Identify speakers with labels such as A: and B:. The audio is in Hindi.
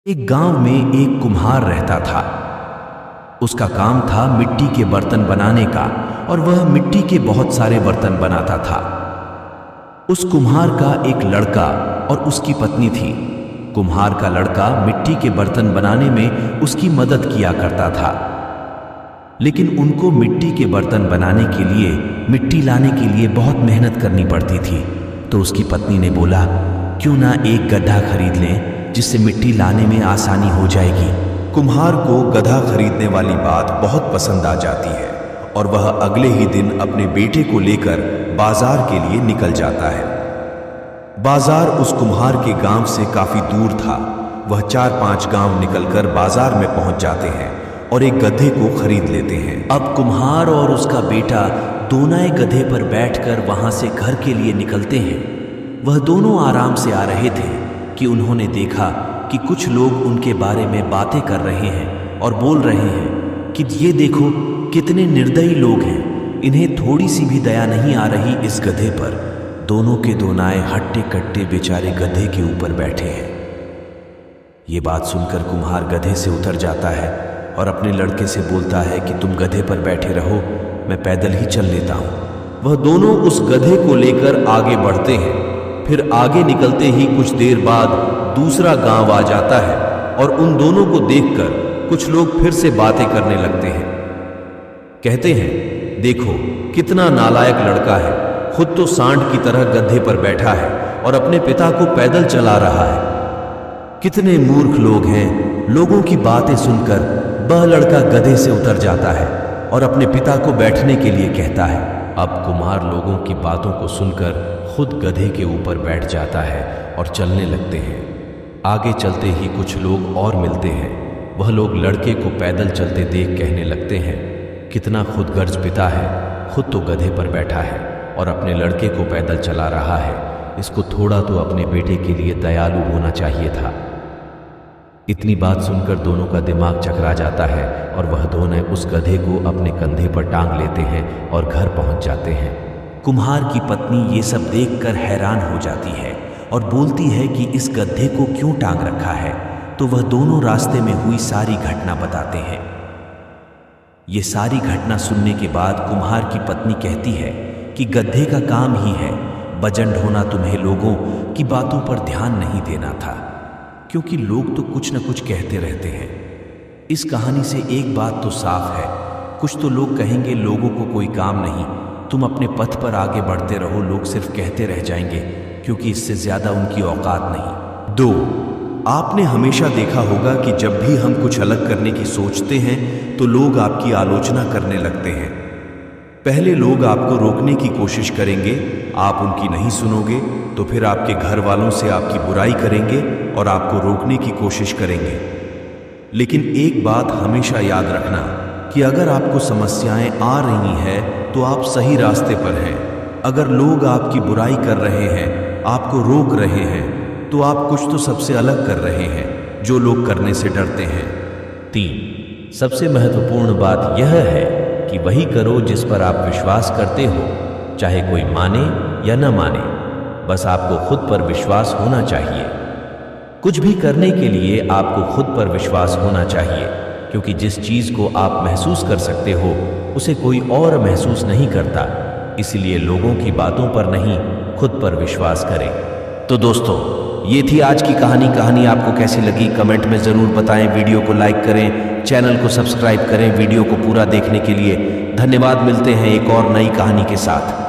A: एक गांव में एक कुम्हार रहता था। उसका काम था मिट्टी के बर्तन बनाने का और वह मिट्टी के बहुत सारे बर्तन बनाता था। उस कुम्हार का एक लड़का और उसकी पत्नी थी। कुम्हार का लड़का मिट्टी के बर्तन बनाने में उसकी मदद किया करता था, लेकिन उनको मिट्टी के बर्तन बनाने के लिए मिट्टी लाने के लिए बहुत मेहनत करनी पड़ती थी। तो उसकी पत्नी ने बोला, क्यों ना एक गड्ढा खरीद लें जिससे मिट्टी लाने में आसानी हो जाएगी। कुम्हार को गधा खरीदने वाली बात बहुत पसंद आ जाती है और वह अगले ही दिन अपने बेटे को लेकर बाजार के लिए निकल जाता है। बाजार उस कुम्हार के गांव से काफी दूर था। वह 4-5 गांव निकलकर बाजार में पहुंच जाते हैं और एक गधे को खरीद लेते हैं। अब कुम्हार और उसका बेटा दोनों एक गधे पर बैठकर वहां से घर के लिए निकलते हैं। वह दोनों आराम से आ रहे थे कि उन्होंने देखा कि कुछ लोग उनके बारे में बातें कर रहे हैं और बोल रहे हैं कि ये देखो कितने निर्दयी लोग हैं, इन्हें थोड़ी सी भी दया नहीं आ रही इस गधे पर। दोनों के दोनाए हट्टे कट्टे बेचारे गधे के ऊपर बैठे हैं। ये बात सुनकर कुम्हार गधे से उतर जाता है और अपने लड़के से बोलता है कि तुम गधे पर बैठे रहो, मैं पैदल ही चल लेता हूँ। वह दोनों उस गधे को लेकर आगे बढ़ते हैं। फिर आगे निकलते ही कुछ देर बाद दूसरा गांव आ जाता है और उन दोनों को देखकर कुछ लोग फिर से बातें करने लगते हैं। कहते हैं, देखो कितना नालायक लड़का है, खुद तो सांड की तरह गधे पर बैठा है और अपने पिता को पैदल चला रहा है। कितने मूर्ख लोग हैं। लोगों की बातें सुनकर वह लड़का गधे से उतर जाता है और अपने पिता को बैठने के लिए कहता है। अब कुम्हार लोगों की बातों को सुनकर खुद गधे के ऊपर बैठ जाता है और चलने लगते हैं। आगे चलते ही कुछ लोग और मिलते हैं। वह लोग लड़के को पैदल चलते देख कहने लगते हैं, कितना खुदगर्ज पिता है, खुद तो गधे पर बैठा है और अपने लड़के को पैदल चला रहा है। इसको थोड़ा तो अपने बेटे के लिए दयालु होना चाहिए था। इतनी बात सुनकर दोनों का दिमाग चकरा जाता है और वह दोनों उस गधे को अपने कंधे पर टांग लेते हैं और घर पहुंच जाते हैं। कुम्हार की पत्नी ये सब देखकर हैरान हो जाती है और बोलती है कि इस गधे को क्यों टांग रखा है। तो वह दोनों रास्ते में हुई सारी घटना बताते हैं। ये सारी घटना सुनने के बाद कुम्हार की पत्नी कहती है कि गधे का काम ही है बजंड होना, तुम्हें लोगों की बातों पर ध्यान नहीं देना था, क्योंकि लोग तो कुछ न कुछ कहते रहते हैं। इस कहानी से एक बात तो साफ है, कुछ तो लोग कहेंगे लोगों को कोई काम नहीं, तुम अपने पथ पर आगे बढ़ते रहो, लोग सिर्फ कहते रह जाएंगे, क्योंकि इससे ज्यादा उनकी औकात नहीं। 2, आपने हमेशा देखा होगा कि जब भी हम कुछ अलग करने की सोचते हैं तो लोग आपकी आलोचना करने लगते हैं। पहले लोग आपको रोकने की कोशिश करेंगे, आप उनकी नहीं सुनोगे तो फिर आपके घर वालों से आपकी बुराई करेंगे और आपको रोकने की कोशिश करेंगे। लेकिन एक बात हमेशा याद रखना कि अगर आपको समस्याएं आ रही हैं तो आप सही रास्ते पर हैं। अगर लोग आपकी बुराई कर रहे हैं, आपको रोक रहे हैं, तो आप कुछ तो सबसे अलग कर रहे हैं जो लोग करने से डरते हैं। 3, सबसे महत्वपूर्ण बात यह है कि वही करो जिस पर आप विश्वास करते हो, चाहे कोई माने या न माने, बस आपको खुद पर विश्वास होना चाहिए। कुछ भी करने के लिए आपको खुद पर विश्वास होना चाहिए, क्योंकि जिस चीज को आप महसूस कर सकते हो उसे कोई और महसूस नहीं करता। इसलिए लोगों की बातों पर नहीं, खुद पर विश्वास करें। तो दोस्तों, ये थी आज की कहानी आपको कैसी लगी कमेंट में जरूर बताएं। वीडियो को लाइक करें, चैनल को सब्सक्राइब करें वीडियो को पूरा देखने के लिए। धन्यवाद। मिलते हैं एक और नई कहानी के साथ।